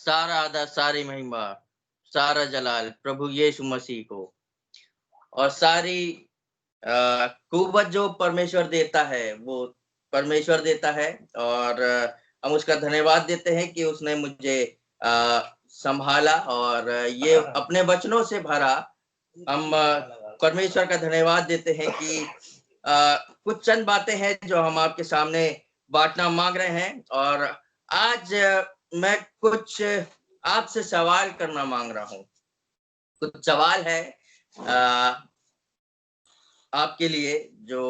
सारा आदर, सारी महिमा, सारा जलाल प्रभु यीशु मसीह को, और सारी कुव्वत जो परमेश्वर देता है वो परमेश्वर देता है। और हम उसका धन्यवाद देते हैं कि उसने मुझे संभाला और ये अपने वचनों से भरा। हम परमेश्वर का धन्यवाद देते हैं कि कुछ चंद बातें हैं जो हम आपके सामने बांटना मांग रहे हैं। और आज मैं कुछ आपसे सवाल करना मांग रहा हूँ। कुछ सवाल है आपके लिए जो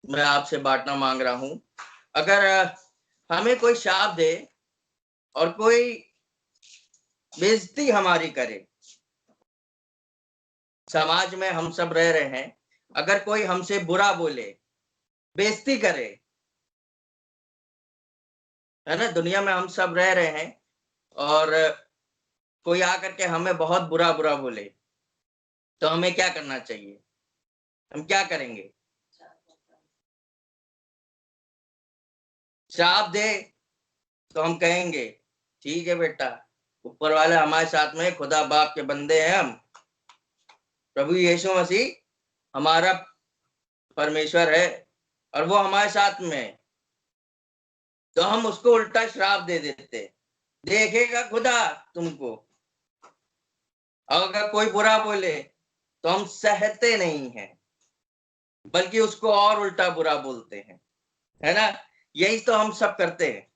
मैं आपसे बांटना मांग रहा हूँ। अगर हमें कोई शाप दे और कोई बेइज्जती हमारी करे, समाज में हम सब रह रहे हैं, अगर कोई हमसे बुरा बोले, बेइज्जती करे, है ना, दुनिया में हम सब रह रहे हैं, और कोई आकर के हमें बहुत बुरा बुरा बोले तो हमें क्या करना चाहिए? हम क्या करेंगे? शाप दे तो हम कहेंगे ठीक है बेटा, ऊपर वाले हमारे साथ में, खुदा बाप के बंदे हैं हम, प्रभु यीशु मसीह हमारा परमेश्वर है और वो हमारे साथ में है, तो हम उसको उल्टा श्राप दे देते, देखेगा खुदा तुमको। अगर कोई बुरा बोले तो हम सहते नहीं हैं, बल्कि उसको और उल्टा बुरा बोलते हैं, है ना। यही तो हम सब करते हैं।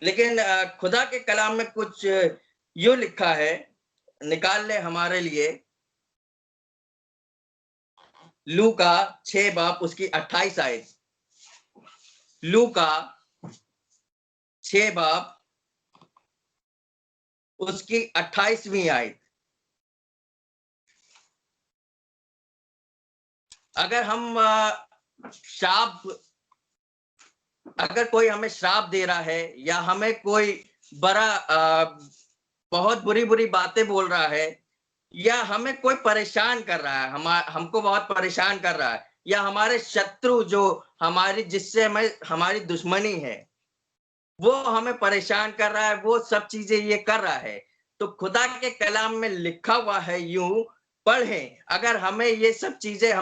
लेकिन खुदा के कलाम में कुछ यूं लिखा है, निकाल ले हमारे लिए, लूका 6 बाब उसकी 28 आयत। लूका 6 बाब उसकी 28वीं आयत। अगर हम अगर कोई हमें श्राप दे रहा है या हमें कोई बहुत बुरी बुरी बातें बोल रहा है, या हमें कोई परेशान कर रहा है, हमको बहुत परेशान कर रहा है, या हमारे शत्रु जो जिससे हमारी दुश्मनी है, वो हमें परेशान कर रहा है, वो सब चीजें ये कर रहा है, तो खुदा के कलाम में लिखा हुआ है, यूं पढ़ें। अगर हमें ये सब चीजें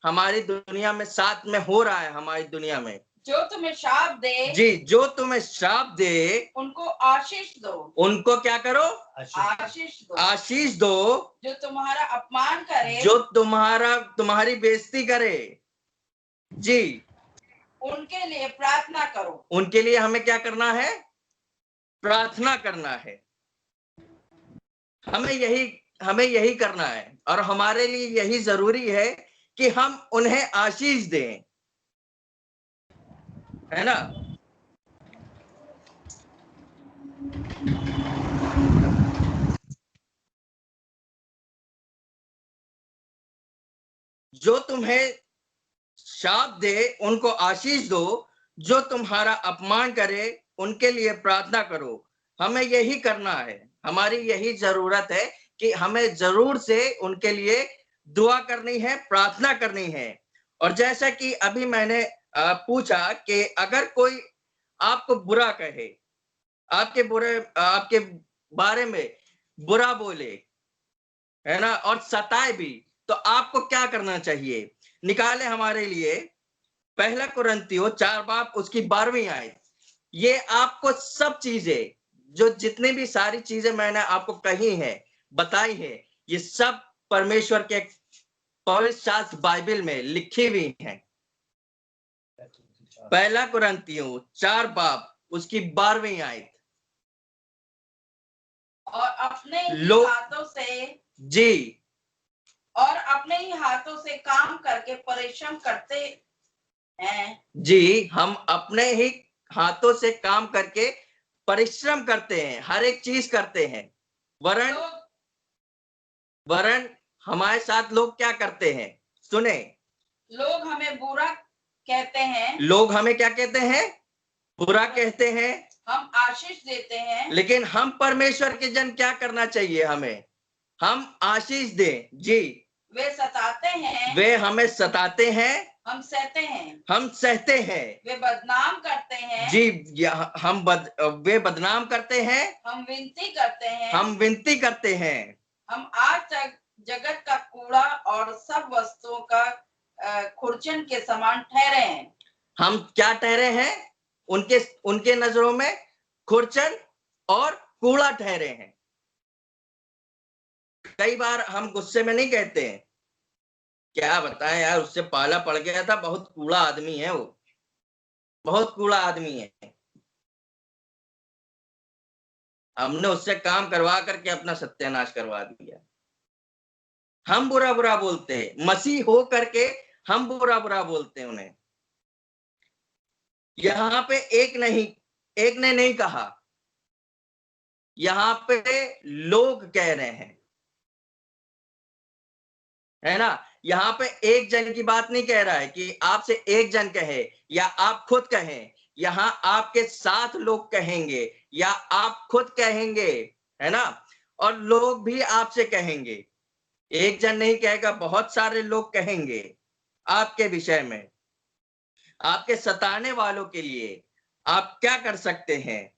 हमारी दुनिया में साथ में हो रहा है, हमारी दुनिया में, जो तुम्हें श्राप दे, जी, जो तुम्हें श्राप दे उनको आशीष दो। उनको क्या करो? आशीष दो। आशीष दो। जो तुम्हारा अपमान करे, जो तुम्हारी बेइज्जती करे, जी, उनके लिए प्रार्थना करो। उनके लिए हमें क्या करना है? प्रार्थना करना है। हमें यही करना है, और हमारे लिए यही जरूरी है कि हम उन्हें आशीष दें, है ना। जो तुम्हें शाप दे उनको आशीष दो, जो तुम्हारा अपमान करे उनके लिए प्रार्थना करो। हमें यही करना है, हमारी यही जरूरत है कि हमें जरूर से उनके लिए दुआ करनी है, प्रार्थना करनी है। और जैसा कि अभी मैंने पूछा कि अगर कोई आपको बुरा कहे, आपके बारे में बुरा बोले, है ना, और सताए भी, तो आपको क्या करना चाहिए? निकाले हमारे लिए पहला कुरिन्थियों 4 बाब उसकी 12वीं आयत। ये आपको सब चीजें, जो जितनी भी सारी चीजें मैंने आपको कही है, बताई है, ये सब परमेश्वर के पवित्र शास्त्र बाइबल में लिखी हुई है। पहला कुरिन्थियों 4 बाब उसकी 12वीं आयत। और अपने ही हाथों से, जी, और अपने ही हाथों से काम करके परिश्रम करते हैं। जी, हम अपने ही हाथों से काम करके परिश्रम करते हैं, हर एक चीज करते हैं। वरन हमारे साथ लोग क्या करते हैं? सुने, लोग हमें बुरा कहते हैं। लोग हमें क्या कहते हैं? बुरा कहते हैं। हम आशीष देते हैं। लेकिन हम परमेश्वर के जन क्या करना चाहिए? हम आशीष दें। जी, वे सताते हैं, वे हमें सताते हैं, हम सहते हैं। हम सहते हैं। वे बदनाम करते हैं, जी, वे बदनाम करते हैं, हम विनती करते हैं। हम विनती करते हैं। हम आज तक जगत का कूड़ा और सब वस्तुओं का खुरचन के समान ठहरे हैं। हम क्या ठहरे हैं? उनके उनके नजरों में खुरचन और कूड़ा ठहरे हैं। कई बार हम गुस्से में नहीं कहते हैं, क्या बताएं यार, उससे पाला पड़ गया था, बहुत कूड़ा आदमी है वो, बहुत कूड़ा आदमी है। हमने उससे काम करवा करके अपना सत्यानाश करवा दिया। हम बुरा बुरा बोलते हैं, मसीह हो करके हम बुरा बुरा बोलते हैं उन्हें। यहाँ पे एक ने नहीं कहा, यहाँ पे लोग कह रहे हैं, है ना। यहाँ पे एक जन की बात नहीं कह रहा है कि आपसे एक जन कहे या आप खुद कहें। यहाँ आपके साथ लोग कहेंगे या आप खुद कहेंगे, है ना। और लोग भी आपसे कहेंगे, एक जन नहीं कहेगा, बहुत सारे लोग कहेंगे आपके विषय में। आपके सताने वालों के लिए आप क्या कर सकते हैं?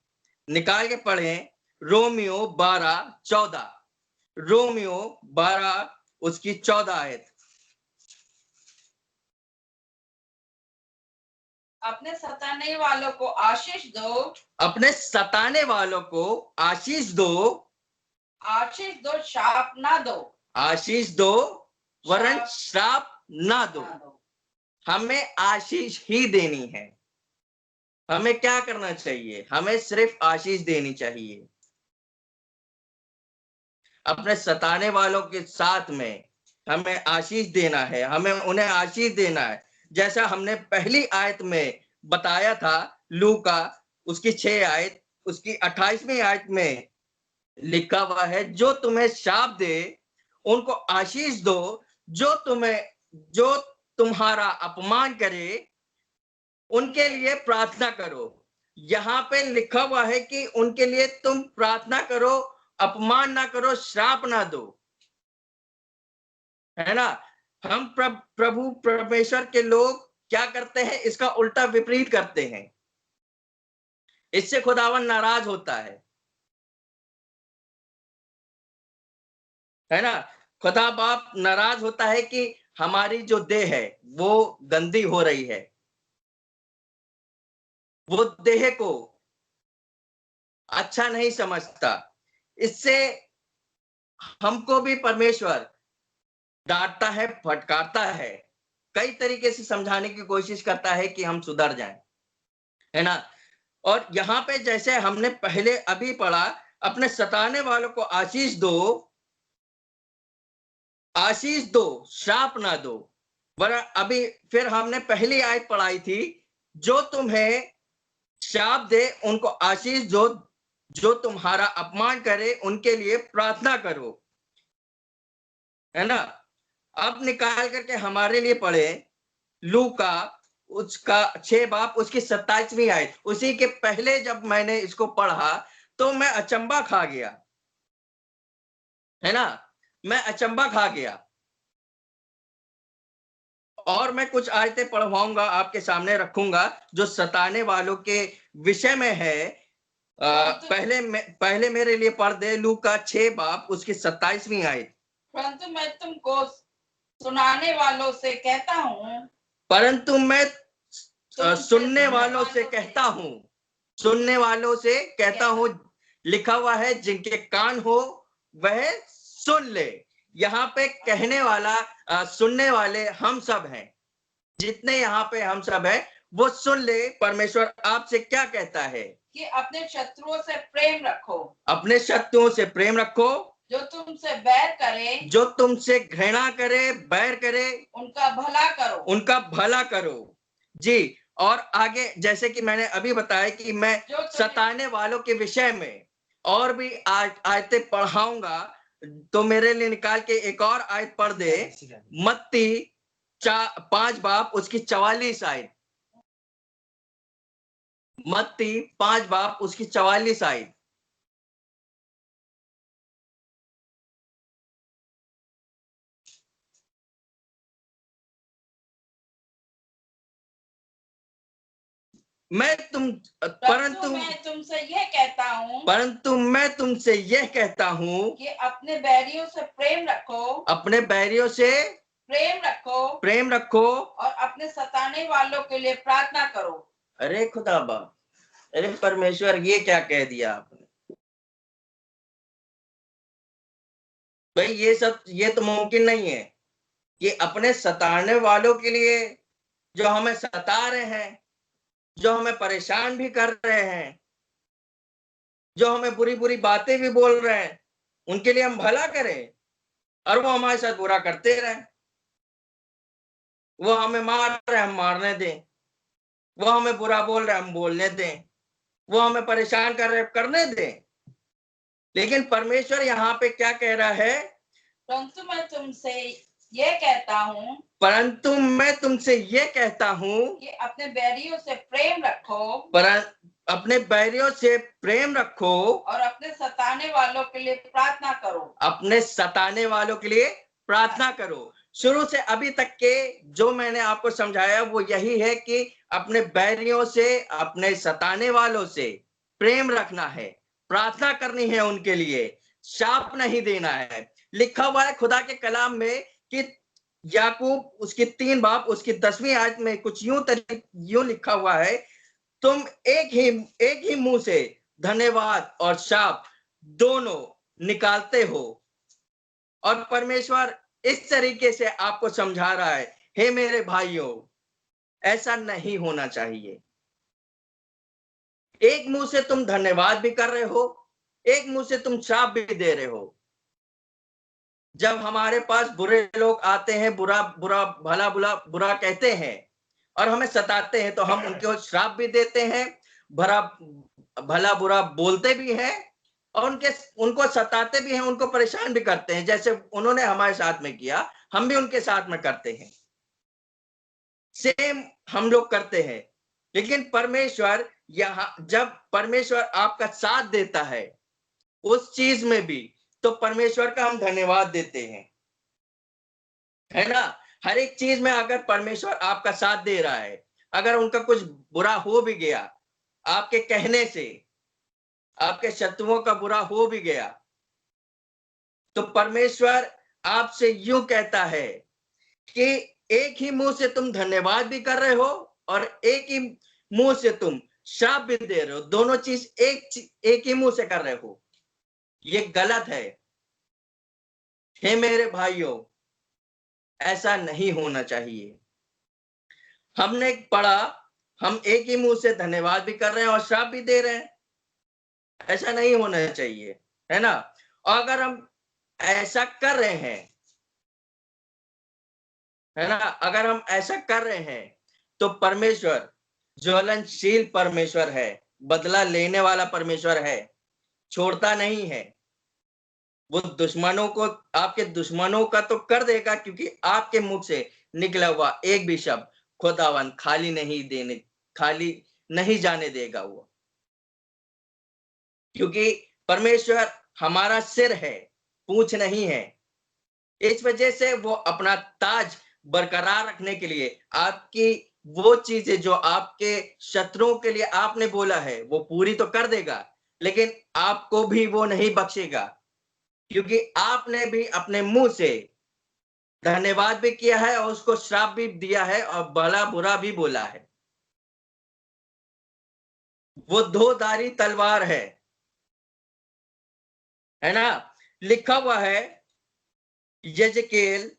निकाल के पढ़ें रोमियो 12:14। रोमियो 12 उसकी 14 आयत। अपने सताने वालों को आशीष दो, अपने सताने वालों को आशीष दो, आशीष दो, शाप ना दो। आशीष दो वरन श्राप ना दो। हमें आशीष ही देनी है। हमें क्या करना चाहिए? हमें सिर्फ आशीष देनी चाहिए। अपने सताने वालों के साथ में हमें आशीष देना है, हमें उन्हें आशीष देना है। जैसा हमने पहली आयत में बताया था, लूका उसकी 6 आयत, उसकी 28वीं आयत में लिखा हुआ है, जो तुम्हें शाप दे उनको आशीष दो, जो तुम्हारा अपमान करे उनके लिए प्रार्थना करो। यहाँ पे लिखा हुआ है कि उनके लिए तुम प्रार्थना करो, अपमान ना करो, श्राप ना दो, है ना। हम प्रभु परमेश्वर के लोग क्या करते हैं? इसका उल्टा विपरीत करते हैं। इससे खुदावन नाराज होता है ना। खुदा बाप नाराज होता है कि हमारी जो देह है वो गंदी हो रही है। वो देह को अच्छा नहीं समझता। इससे हमको भी परमेश्वर डांटता है, फटकारता है, कई तरीके से समझाने की कोशिश करता है कि हम सुधर जाएं, है ना। और यहाँ पे जैसे हमने पहले अभी पढ़ा, अपने सताने वालों को आशीष दो, आशीष दो, श्राप ना दो। वरना अभी फिर हमने पहली आयत पढ़ाई थी, जो तुम्हें श्राप दे उनको आशीष दो, जो तुम्हारा अपमान करे उनके लिए प्रार्थना करो, है ना। अब निकाल करके हमारे लिए पढ़े लूका उसका 6 बाब उसकी 27वीं आयत। उसी के पहले जब मैंने इसको पढ़ा तो मैं अचंबा खा गया, है ना। मैं अचंबा खा गया। और मैं कुछ आयतें पढ़वाऊंगा, आपके सामने रखूंगा, जो सताने वालों के विषय में है। पहले मेरे लिए पढ़ दे लूका 6 बाब उसकी 27वीं आयत। परंतु मैं तुमको सुनाने वालों से कहता हूँ, परंतु मैं सुनने वालों से कहता हूँ, सुनने वालों से कहता हूँ। लिखा हुआ है जिनके कान हो वह सुन ले। यहाँ पे कहने वाला सुनने वाले हम सब हैं, जितने यहाँ पे हम सब हैं वो सुन ले। परमेश्वर आपसे क्या कहता है कि अपने शत्रुओं से प्रेम रखो, अपने शत्रुओं से प्रेम रखो, जो तुमसे बैर करे, जो तुमसे घृणा करे, बैर करे, उनका भला करो, उनका भला करो। जी, और आगे जैसे कि मैंने अभी बताया कि मैं सताने वालों के विषय में और भी आयतें पढ़ाऊंगा। तो मेरे लिए निकाल के एक और आयत पढ़ दे, मत्ती 5 बाब उसकी 44 आयत। मत्ती 5 बाब उसकी 44 आयत। परंतु मैं तुमसे यह कहता हूँ कि अपने बैरियों से प्रेम रखो, अपने बैरियों से प्रेम रखो और अपने सताने वालों के लिए प्रार्थना करो। अरे खुदा बाप, अरे परमेश्वर, ये क्या कह दिया आपने? भाई ये तो मुमकिन नहीं है कि अपने सताने वालों के लिए, जो हमें सता रहे हैं, जो हमें परेशान भी कर रहे हैं, जो हमें बुरी बुरी बातें भी बोल रहे हैं, उनके लिए हम भला करें और वो हमारे साथ बुरा करते रहें। वो हमें मार रहे हैं, हम मारने दें। वो हमें बुरा बोल रहे हैं, हम बोलने दें। वो हमें परेशान कर रहे हैं, करने दें। लेकिन परमेश्वर यहाँ पे क्या कह रहा है? परंतु मैं तुमसे ये कहता हूँ कि अपने बैरियों से प्रेम रखो, और अपने सताने वालों के लिए प्रार्थना करो। शुरू से अभी तक के जो मैंने आपको समझाया वो यही है कि अपने बैरियों से, अपने सताने वालों से प्रेम रखना है, प्रार्थना करनी है उनके लिए, शाप नहीं देना है। लिखा हुआ है खुदा के कलाम में कि याकूब उसकी 3 बाब उसकी 10वीं आयत में कुछ यूं लिखा हुआ है, तुम एक ही मुंह से धन्यवाद और शाप दोनों निकालते हो। और परमेश्वर इस तरीके से आपको समझा रहा है, हे मेरे भाइयों, ऐसा नहीं होना चाहिए। एक मुंह से तुम धन्यवाद भी कर रहे हो, एक मुंह से तुम शाप भी दे रहे हो। जब हमारे पास बुरे लोग आते हैं, बुरा कहते हैं और हमें सताते हैं, तो हम उनको श्राप भी देते हैं, भला बुरा बोलते भी हैं और उनको सताते भी हैं, उनको परेशान भी करते हैं। जैसे उन्होंने हमारे साथ में किया, हम भी उनके साथ में करते हैं। सेम हम लोग करते हैं। लेकिन परमेश्वर जब परमेश्वर आपका साथ देता है उस चीज में भी, तो परमेश्वर का हम धन्यवाद देते हैं, है ना? हर एक चीज में अगर परमेश्वर आपका साथ दे रहा है, अगर उनका कुछ बुरा हो भी गया आपके कहने से, आपके शत्रुओं का बुरा हो भी गया, तो परमेश्वर आपसे यूं कहता है कि एक ही मुंह से तुम धन्यवाद भी कर रहे हो और एक ही मुंह से तुम श्राप भी दे रहे हो। दोनों चीज एक ही मुंह से कर रहे हो। ये गलत है। हे मेरे भाइयों, ऐसा नहीं होना चाहिए। हमने पढ़ा, हम एक ही मुंह से धन्यवाद भी कर रहे हैं और श्राप भी दे रहे हैं। ऐसा नहीं होना चाहिए, है ना? और अगर हम ऐसा कर रहे हैं, है ना, अगर हम ऐसा कर रहे हैं, तो परमेश्वर ज्वलनशील परमेश्वर है, बदला लेने वाला परमेश्वर है, छोड़ता नहीं है। वो आपके दुश्मनों का तो कर देगा, क्योंकि आपके मुख से निकला हुआ एक भी शब्द खुदावन खाली नहीं जाने देगा वो। क्योंकि परमेश्वर हमारा सिर है, पूंछ नहीं है। इस वजह से वो अपना ताज बरकरार रखने के लिए आपकी वो चीजें जो आपके शत्रुओं के लिए आपने बोला है वो पूरी तो कर देगा, लेकिन आपको भी वो नहीं बख्शेगा, क्योंकि आपने भी अपने मुंह से धन्यवाद भी किया है और उसको श्राप भी दिया है और भला बुरा भी बोला है। वो दो-धारी तलवार है ना? लिखा हुआ है यजकेल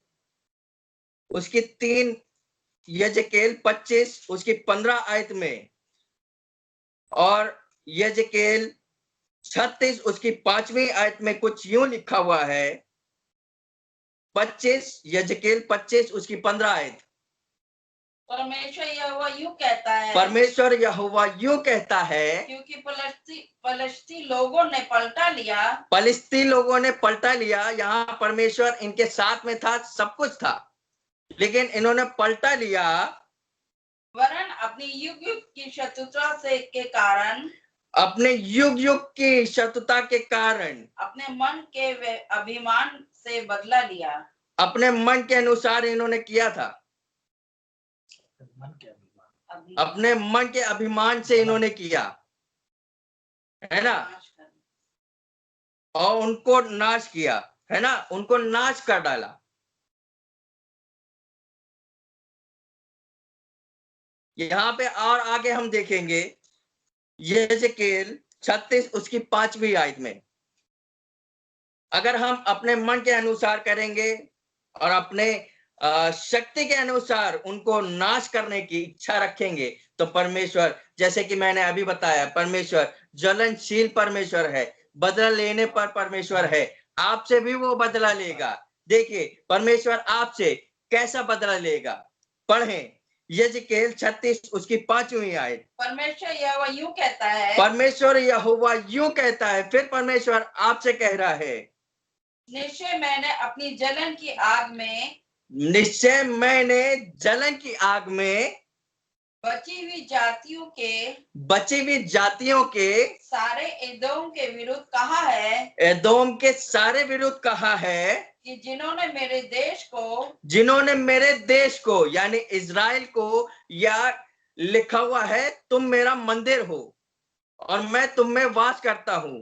उसकी 25 उसकी 15 आयत में, और यजकेल 36 उसकी 5वीं आयत में कुछ यूं लिखा हुआ है। यजकेल 25 उसकी 15 आयत। परमेश्वर यहोवा यूं कहता है, क्योंकि फलिस्ती लोगों ने पलटा लिया। यहाँ परमेश्वर इनके साथ में था, सब कुछ था, लेकिन इन्होंने पलटा लिया, वरन अपनी युग युग की शत्रुता के कारण अपने मन के अभिमान से बदला लिया। अपने मन के अनुसार इन्होंने किया था। अपने मन के अभिमान से इन्होंने किया, है ना, और उनको नाश किया, है ना, उनको नाश कर डाला। यहाँ पे और आगे हम देखेंगे यहेजकेल 36 उसकी 5वीं आयत में, अगर हम अपने मन के अनुसार करेंगे और अपने शक्ति के अनुसार उनको नाश करने की इच्छा रखेंगे, तो परमेश्वर, जैसे कि मैंने अभी बताया, परमेश्वर ज्वलनशील परमेश्वर है, बदला लेने पर परमेश्वर है, आपसे भी वो बदला लेगा। देखिए परमेश्वर आपसे कैसा बदला लेगा, पढ़ें यहेजकेल 36 उसकी 5वीं आयत। परमेश्वर यहोवा यूं कहता है, परमेश्वर यहोवा यूं कहता है, फिर परमेश्वर आपसे कह रहा है, निश्चय मैंने अपनी जलन की आग में, निश्चय मैंने जलन की आग में बची हुई जातियों के सारे एदोम के विरुद्ध कहा है, एदोम के सारे विरुद्ध कहा है कि जिन्होंने मेरे देश को यानी इज़राइल को, या लिखा हुआ है तुम मेरा मंदिर हो और मैं तुम में वास करता हूं,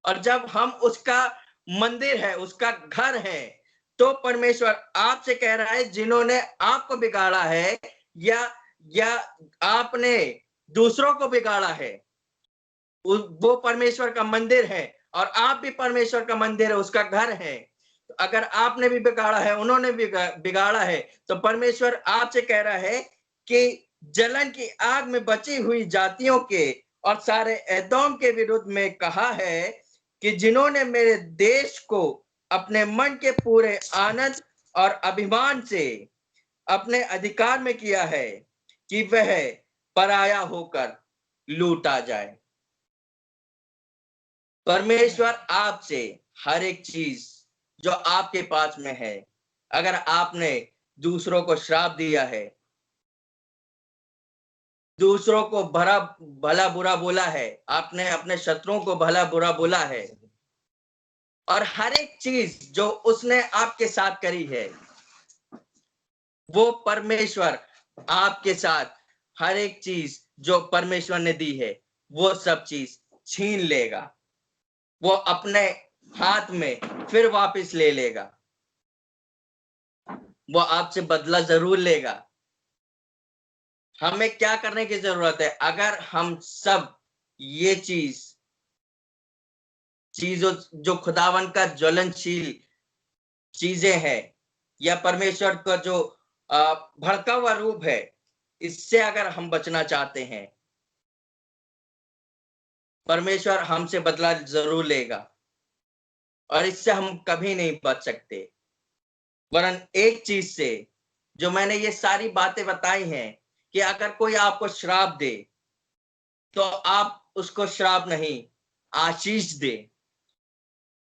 और जब हम उसका मंदिर है, उसका घर है, तो परमेश्वर आपसे कह रहा है जिन्होंने आपको बिगाड़ा है या आपने दूसरों को बिगाड़ा है, वो परमेश्वर का मंदिर है और आप भी परमेश्वर का मंदिर है, उसका घर है। तो अगर आपने भी बिगाड़ा है, उन्होंने भी बिगाड़ा है, तो परमेश्वर आपसे कह रहा है कि जलन की आग में बची हुई जातियों के और सारे एदोम के विरुद्ध में कहा है कि जिन्होंने मेरे देश को अपने मन के पूरे आनंद और अभिमान से अपने अधिकार में किया है, कि वह पराया होकर लूटा जाए। परमेश्वर आपसे हर एक चीज जो आपके पास में है, अगर आपने दूसरों को श्राप दिया है, दूसरों को भला बुरा बोला है, आपने अपने शत्रुओं को भला बुरा बोला है, और हर एक चीज जो उसने आपके साथ करी है, वो परमेश्वर आपके साथ हर एक चीज जो परमेश्वर ने दी है, वो सब चीज छीन लेगा, वो अपने हाथ में फिर वापस ले लेगा, वो आपसे बदला जरूर लेगा। हमें क्या करने की जरूरत है? अगर हम सब ये चीजों जो खुदावन का ज्वलनशील चीजें हैं, या परमेश्वर का जो भड़का हुआ रूप है, इससे अगर हम बचना चाहते हैं, परमेश्वर हमसे बदला जरूर लेगा और इससे हम कभी नहीं बच सकते। वरन एक चीज से, जो मैंने ये सारी बातें बताई हैं, कि अगर कोई आपको श्राप दे तो आप उसको श्राप नहीं, आशीष दे।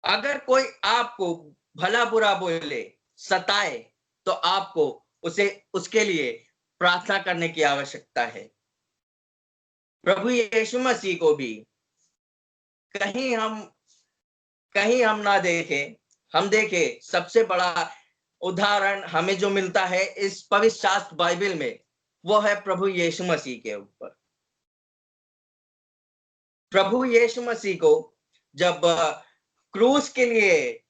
अगर कोई आपको भला बुरा बोले, सताए, तो आपको उसे उसके लिए प्रार्थना करने की आवश्यकता है। प्रभु यीशु मसीह को भी कहीं हम ना देखें, हम देखें सबसे बड़ा उदाहरण हमें जो मिलता है इस पवित्र शास्त्र बाइबल में, वो है प्रभु यीशु मसीह के ऊपर। प्रभु यीशु मसीह को जब क्रूस के लिए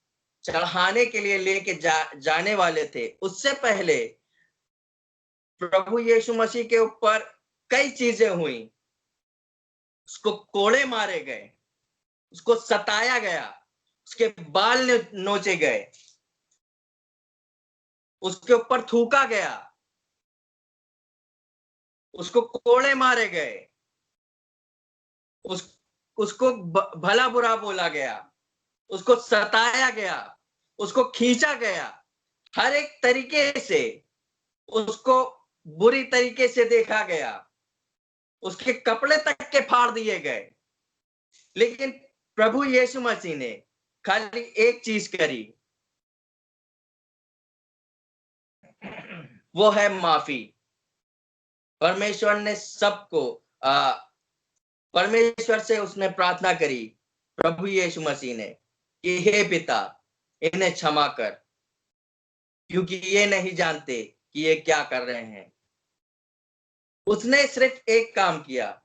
चढ़ाने के लिए लेके जाने वाले थे, उससे पहले प्रभु यीशु मसीह के ऊपर कई चीजें हुई। उसको कोड़े मारे गए, उसको सताया गया, उसके बाल नोचे गए, उसके ऊपर थूका गया, उसको कोड़े मारे गए, उसको भला बुरा बोला गया, उसको सताया गया, उसको खींचा गया, हर एक तरीके से उसको बुरी तरीके से देखा गया, उसके कपड़े तक के फाड़ दिए गए। लेकिन प्रभु यीशु मसीह ने खाली एक चीज करी, वो है माफी। परमेश्वर ने सबको परमेश्वर से उसने प्रार्थना करी, प्रभु यीशु मसीह ने, कि हे पिता इन्हें क्षमा कर, क्योंकि ये नहीं जानते कि ये क्या कर रहे हैं। उसने सिर्फ एक काम किया,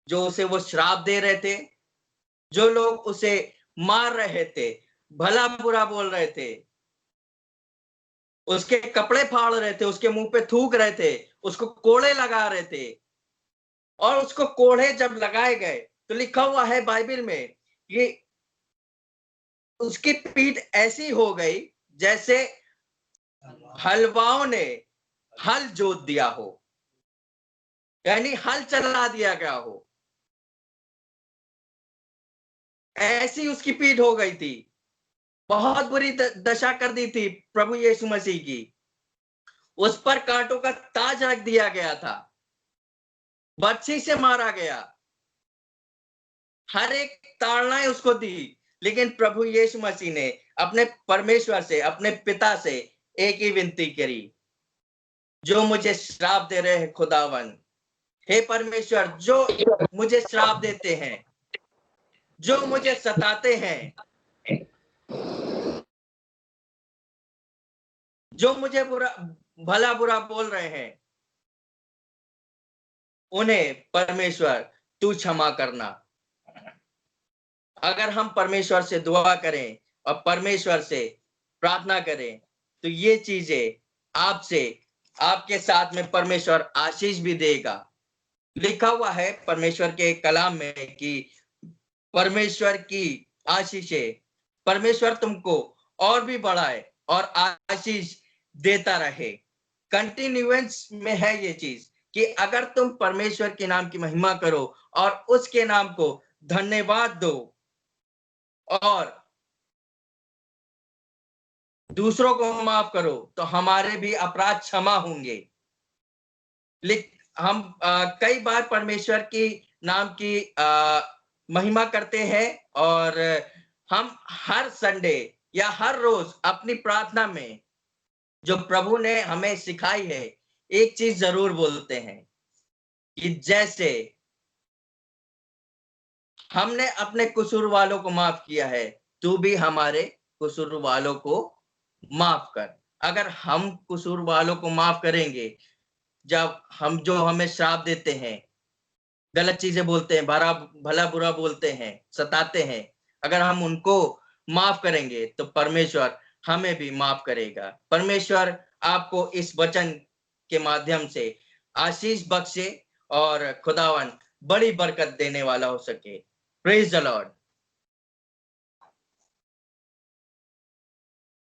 जो उसे वो श्राप दे रहे थे, जो लोग उसे मार रहे थे, भला बुरा बोल रहे थे, उसके कपड़े फाड़ रहे थे, उसके मुंह पे थूक रहे थे, उसको कोड़े लगा रहे थे, और उसको कोड़े जब लगाए गए तो लिखा हुआ है बाइबल में कि उसकी पीठ ऐसी हो गई जैसे हलवाओं ने हल जोत दिया हो, यानी हल चला दिया गया हो, ऐसी उसकी पीठ हो गई थी। बहुत बुरी दशा कर दी थी प्रभु यीशु मसीह की। उस पर कांटों का ताज रख दिया गया था, बर्छी से मारा गया, हर एक ताड़नाएं उसको दी। लेकिन प्रभु यीशु मसीह ने अपने परमेश्वर से, अपने पिता से एक ही विनती करी, जो मुझे श्राप दे रहे हैं खुदावन, हे परमेश्वर, जो मुझे श्राप देते हैं, जो मुझे सताते हैं, जो मुझे भला बुरा बोल रहे हैं, उन्हें परमेश्वर तू क्षमा करना। अगर हम परमेश्वर से दुआ करें और परमेश्वर से प्रार्थना करें तो ये चीजें आपसे, आपके साथ में परमेश्वर आशीष भी देगा। लिखा हुआ है परमेश्वर के कलाम में कि परमेश्वर की आशीषें, परमेश्वर तुमको और भी बढ़ाए और आशीष देता रहे। कंटिन्यूएंस में है ये चीज कि अगर तुम परमेश्वर के नाम की महिमा करो और उसके नाम को धन्यवाद दो और दूसरों को माफ करो, तो हमारे भी अपराध क्षमा होंगे। हम कई बार परमेश्वर की नाम की महिमा करते हैं और हम हर संडे या हर रोज अपनी प्रार्थना में जो प्रभु ने हमें सिखाई है, एक चीज जरूर बोलते हैं कि जैसे हमने अपने कसूर वालों को माफ किया है, तू भी हमारे कसूर वालों को माफ कर। अगर हम कसूर वालों को माफ करेंगे, जब हम जो हमें श्राप देते हैं, गलत चीजें बोलते हैं, भला बुरा बोलते हैं, सताते हैं, अगर हम उनको माफ करेंगे तो परमेश्वर हमें भी माफ करेगा। परमेश्वर आपको इस वचन के माध्यम से आशीष बख्शे और खुदावन बड़ी बरकत देने वाला हो सके। Praise the Lord.